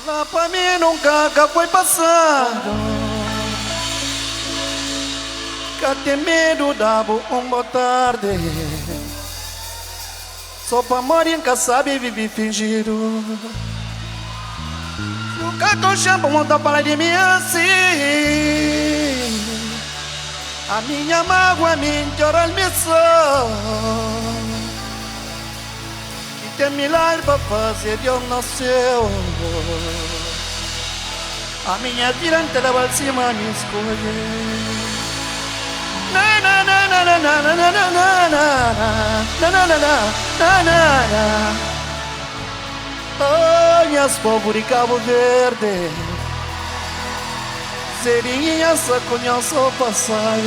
Lá pra mim nunca foi passado. Que tem medo da boa tarde. Só pra morrer nunca sabe viver fingido. O cacau chama monta para de mim assim. A minha mágoa me chora me só. E tem milagre pra fazer Deus nasceu. A minha vida inteira vai cima me escolher. Na na na na na na na na na na na na na. Oh, minhas povos de Cabo Verde, serinha só conhece o passado.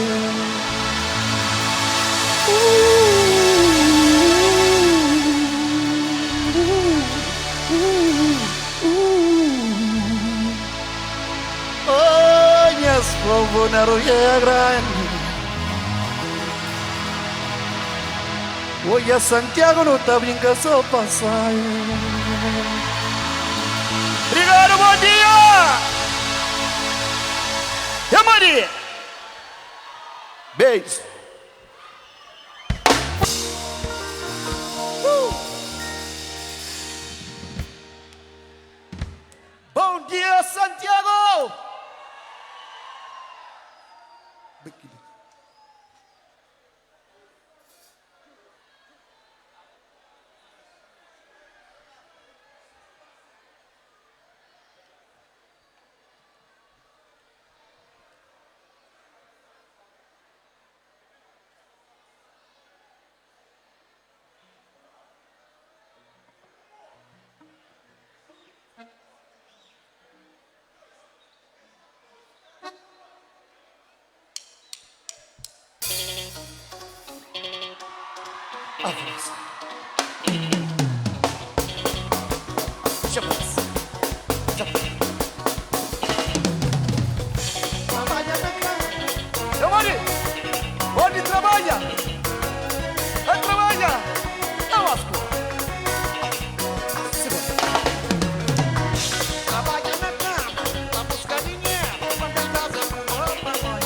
Oh, minhas povos na Rio Grande. Hoje a Santiago não tá brincando só passado. Obrigado, bom dia! E a Maria? Beijo! Bom dia, Santiago! Avança. Já passa. Já passa. Trabalha na casa. Eu mori. Onde trabalha? Vai trabalhar. Não asco. Trabalha na cama. Pra buscar dinheiro. Pra ter casa. Pra mãe.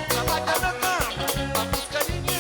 Trabalha na cama. Pra buscar dinheiro.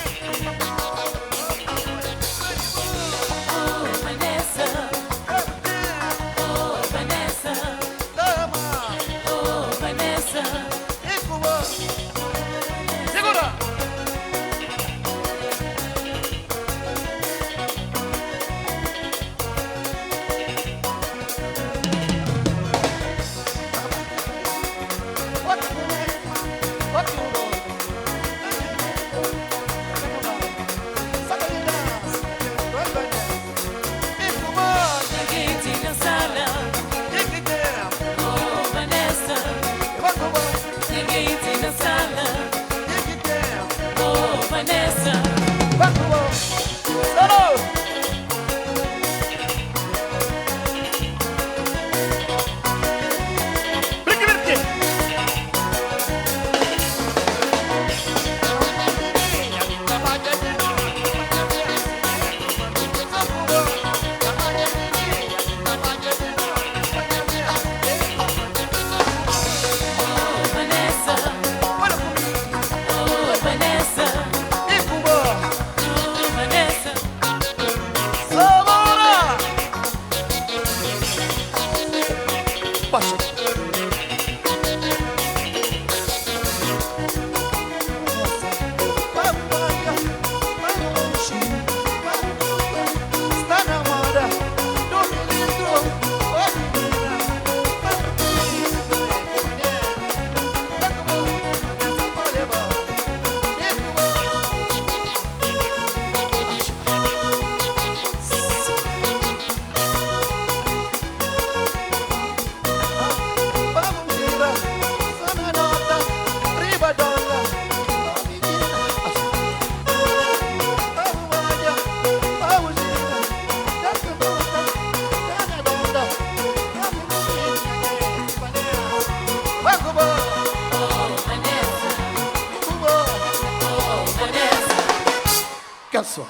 Só.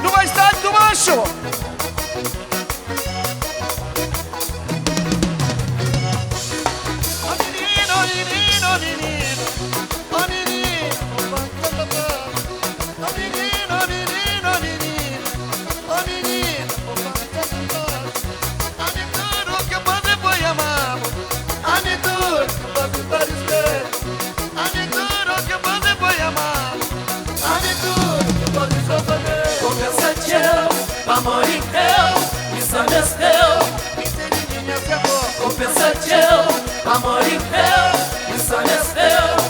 Não vai estar do macho. Amor e fel, isso é seu.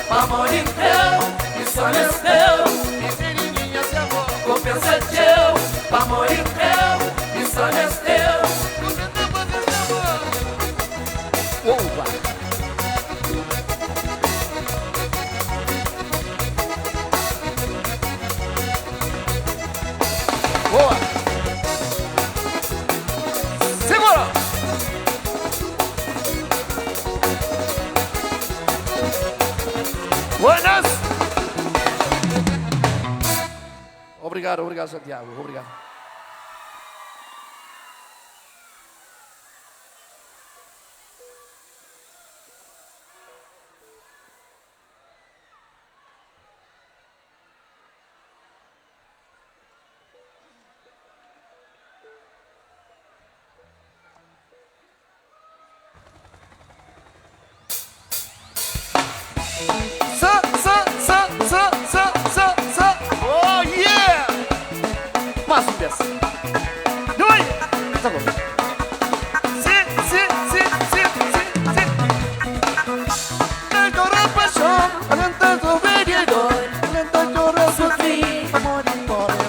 Amor e fel, isso é seu. Compensativo, amor e fel, isso é seu. Opa! Boa! Segura! Buenas! Obrigado, obrigado, Santiago. Obrigado. Oh yeah! Mais um dessa. Dois. Tá bom. Sim. Tanto paixão, tanto vendedor, tanto sofrer, amor embora.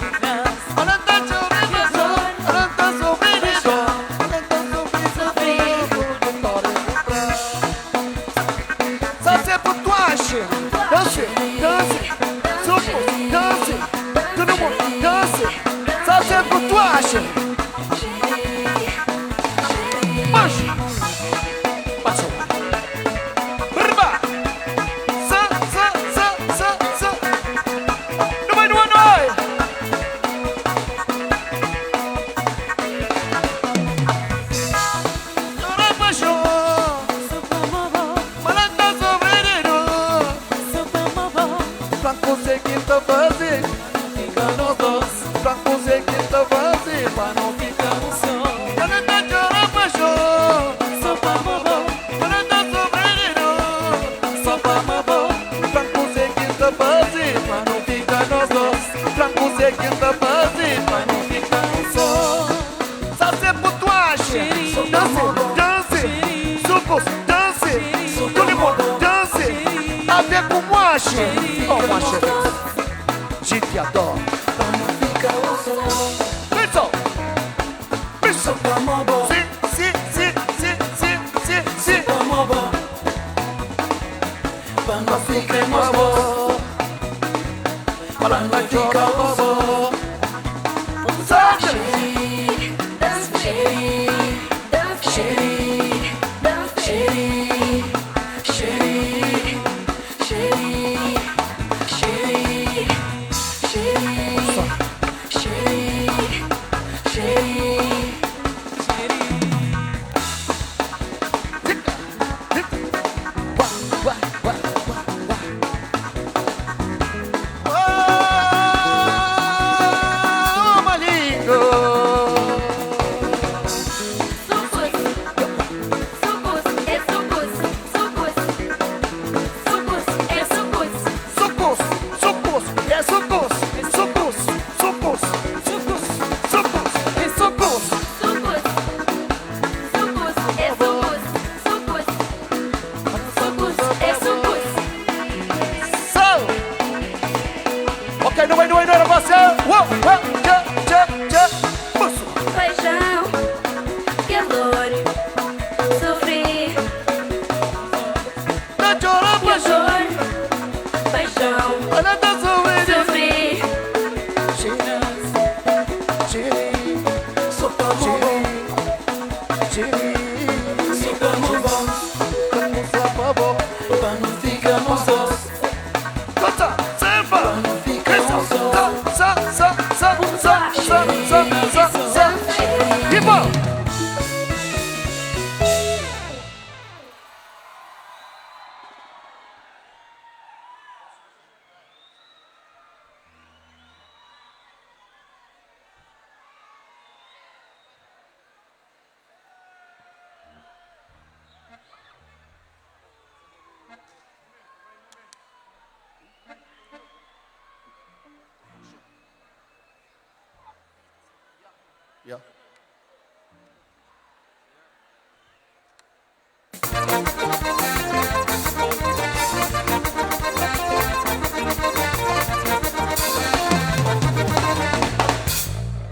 Yeah.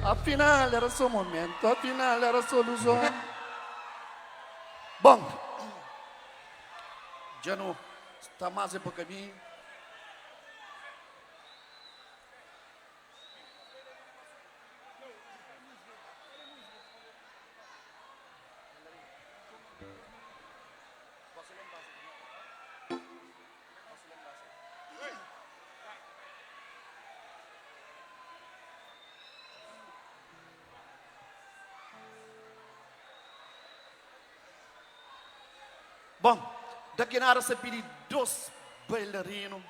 Afinal era só momento, afinal era solução. Bom, já não está mais para caminho. Bom, daqui na área você pede dois bailarinos,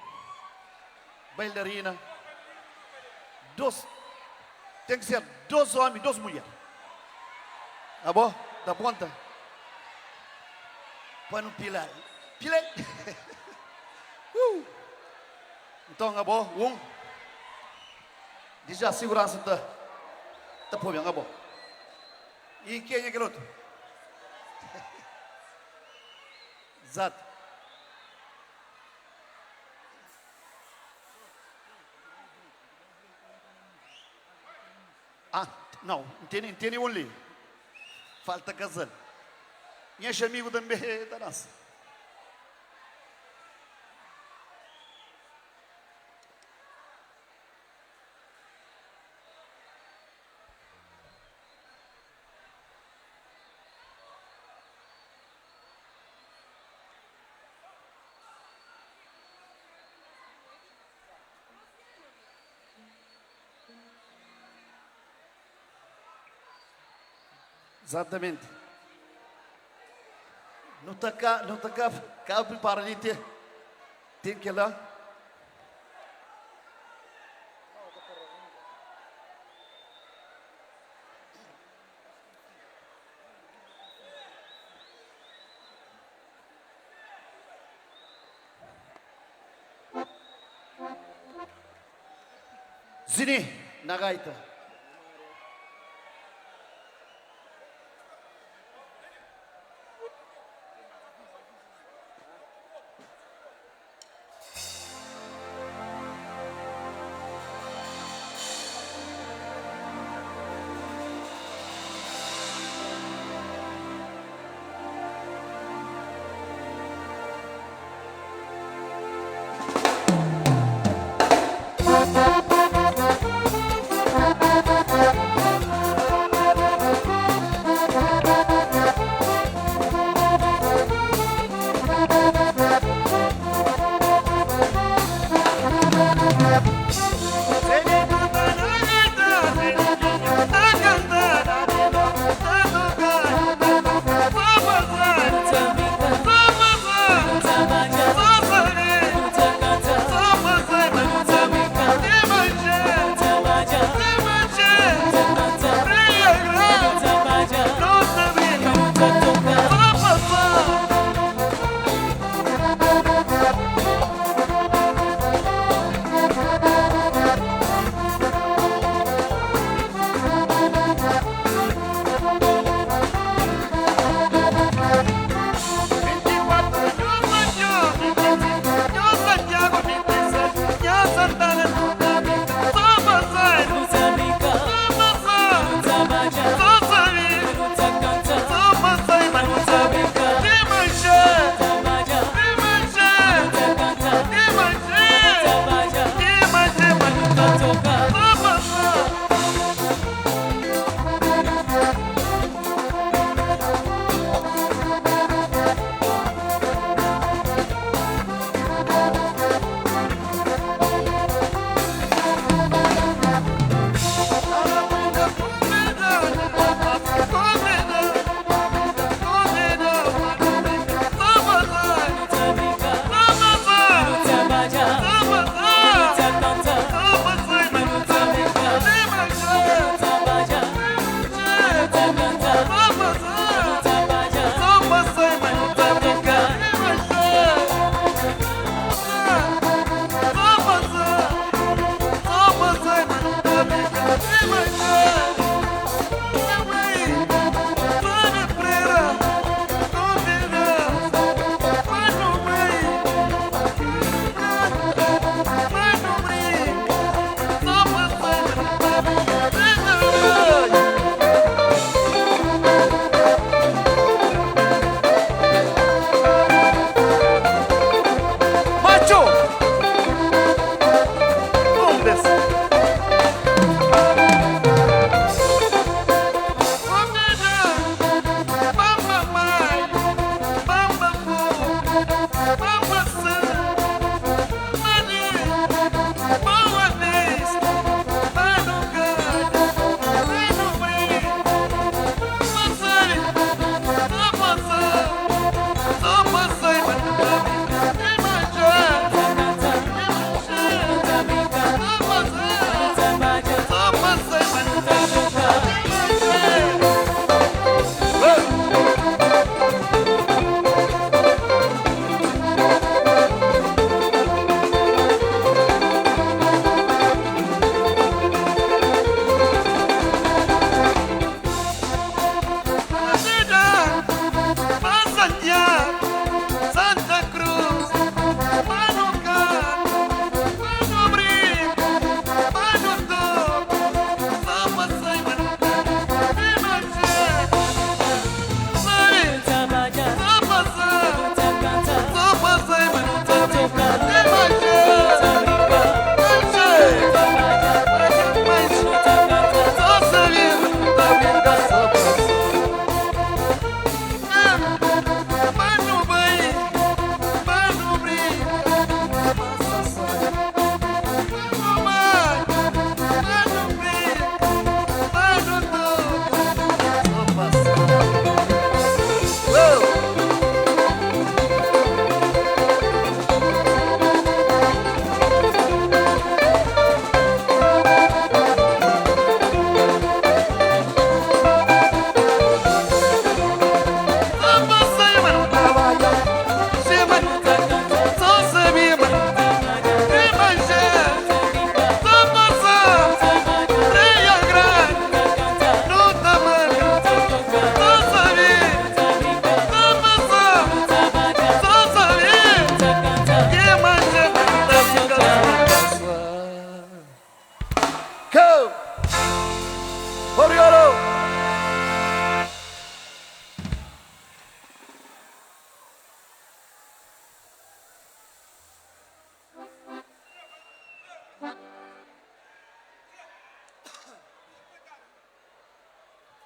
bailarina, dois, tem que ser dois homens, duas mulheres. Tá bom? Da ponta? Põe no pilar. Pilar. Então, acabou. Diz a segurança da povo, acabou. E quem é aquele outro? Exato. Ah, não tem nenhum ali. Falta casal. E esse amigo também da nossa. Exatamente. Não está cá preparado de ter. Tem que ir lá. Zini, na gaita.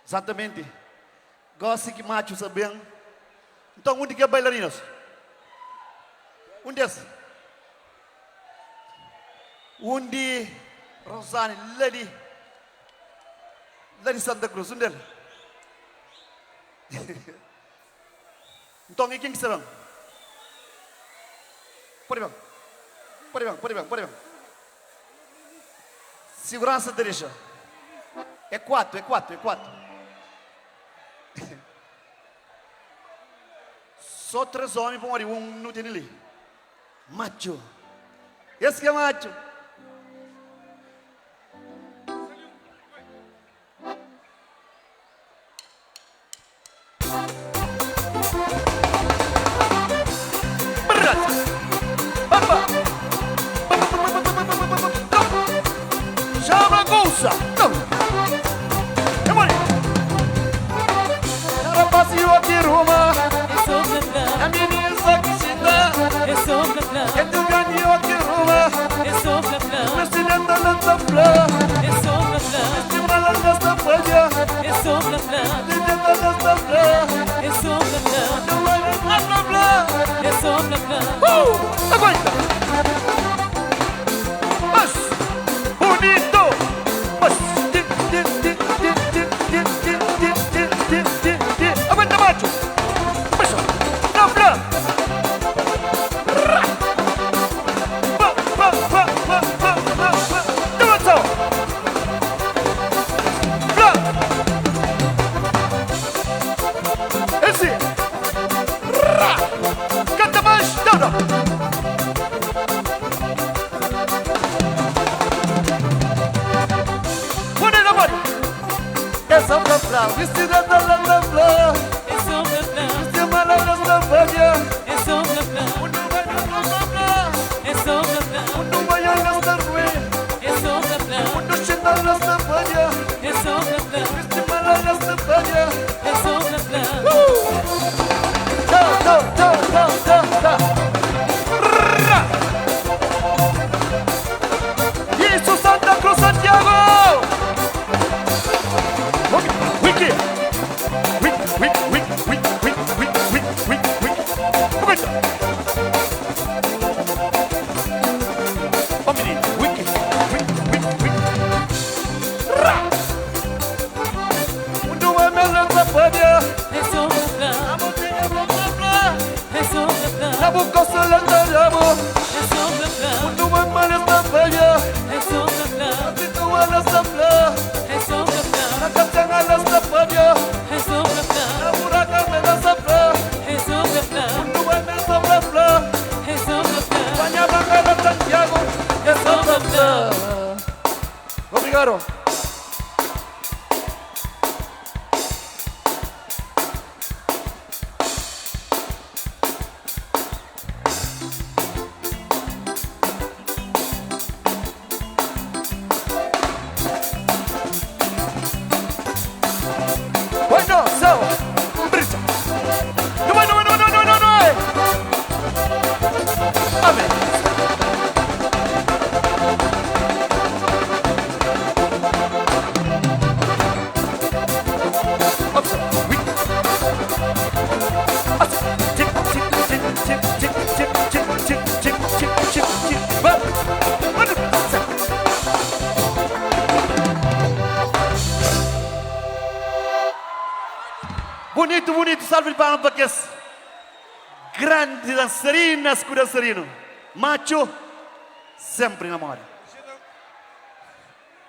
Exatamente. Gosto que macho sabem. Então, onde que é bailarinos? Onde é? Onde Rosane, Lady Santa Cruz, onde é? Então, e quem que serão? Pode bem. Segurança direita. É quatro. Só 3 homens vão ali, não tem ali. Macho. Esse que é macho. Chama Gonça. Aqui Roma, a menina que se dá, é do ganho aqui Roma, presidente da nossa flor, estimula nossa folha, presidente da nossa flor, não vai aguenta, mas, bonito, mas, aguenta macho, peso, não flor, vestida da landa flor, vestida da nossa folha, quando vai a nossa rua, quando chega a nossa folha, vestida da nossa folha, isso Santa Cruz, Santiago. Obrigado. Bueno, so, brisa. No. Amén. Bonito, salve de palmas para que grande dançarinas com dançarino. Macho, sempre namora.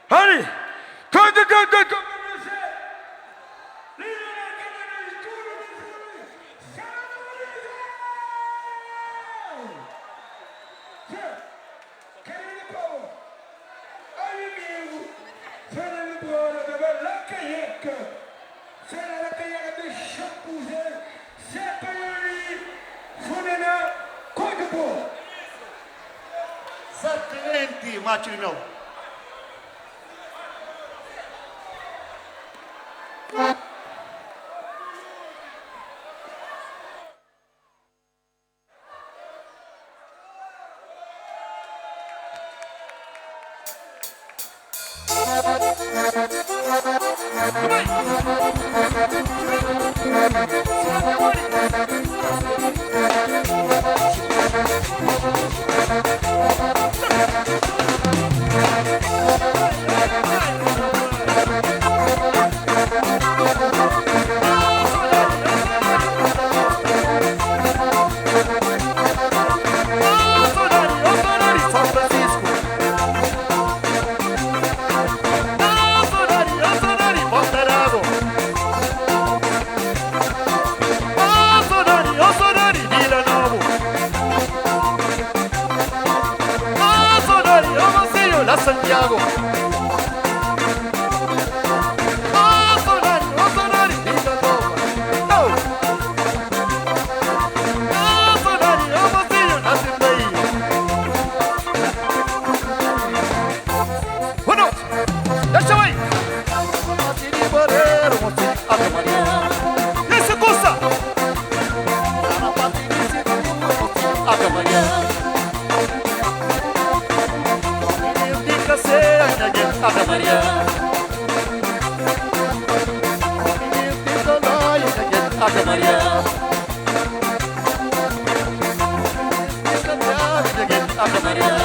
Honey, go. Excelente, macho de meu. Come on. Santiago. Sonari, Vila Nova. Oh. Sonari, mocinho, nasce daí. Uno, deixa eu ir. Mocinho Moreiro, mocinho, Ave Maria. Esse cursa. Na patinha, mocinho, Ave Maria. Ave Maria. Ave Maria. Ave Maria.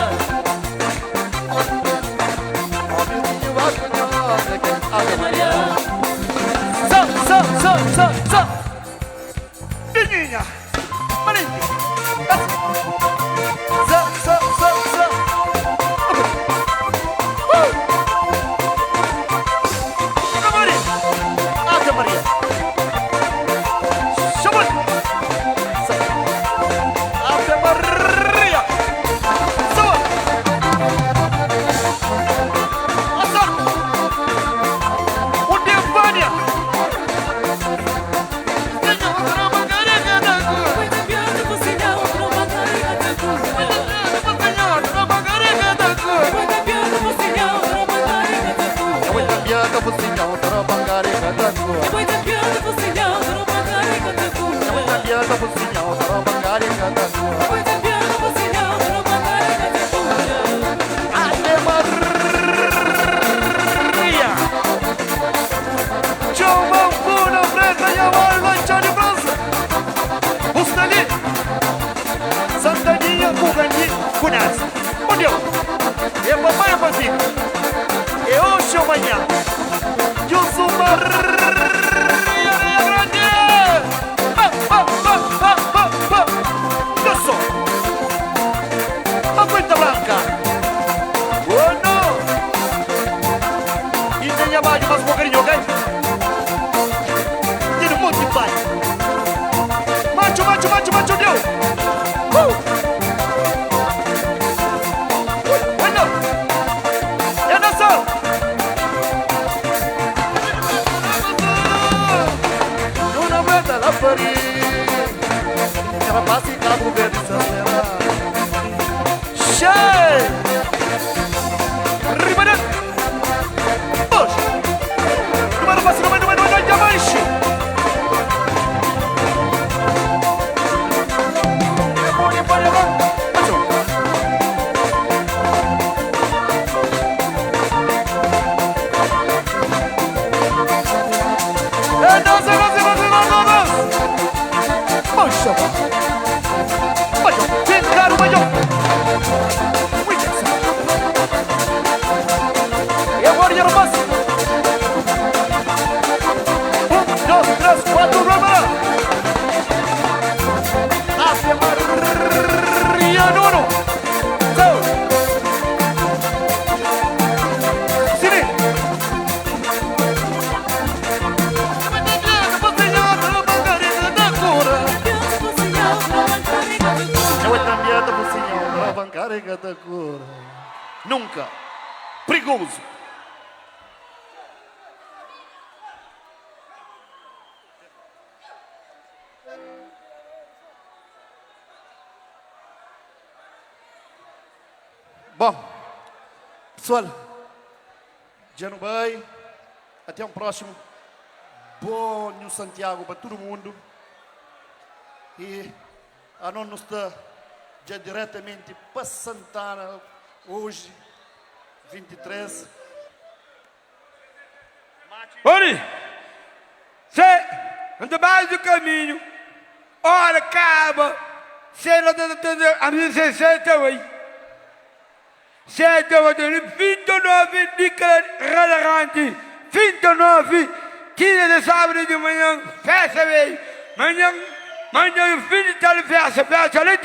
Ave Maria. Só. Menina. Marinho. Só. Maria. Chama! Ave Maria! Chama! Azar! O Devânia! Amanhã, eu sou Maria Grande. Eu sou a Coita Branca. Oh não! E tem abaixo mais um pouquinho, ok? Tem um monte de pai. Macho, deu! Bueno! É nação! La Paris, Carapaz e Cabo Verde Santana. Cheio! Ribeirão! Poxa! Número fácil, número diamante! É bom, Nunca. Perigoso. Bom, pessoal, já no bem, até um próximo. Bom New Santiago para todo mundo. E a nós está já diretamente para Santana, hoje, 23. Ori! Se! ando mais do caminho. Ora, acaba. Será a minha 68. 29 de relevante. 29, 15 de sábado de manhã. Festa, velho. Manhã, o filho de tal festa. Festa, ali,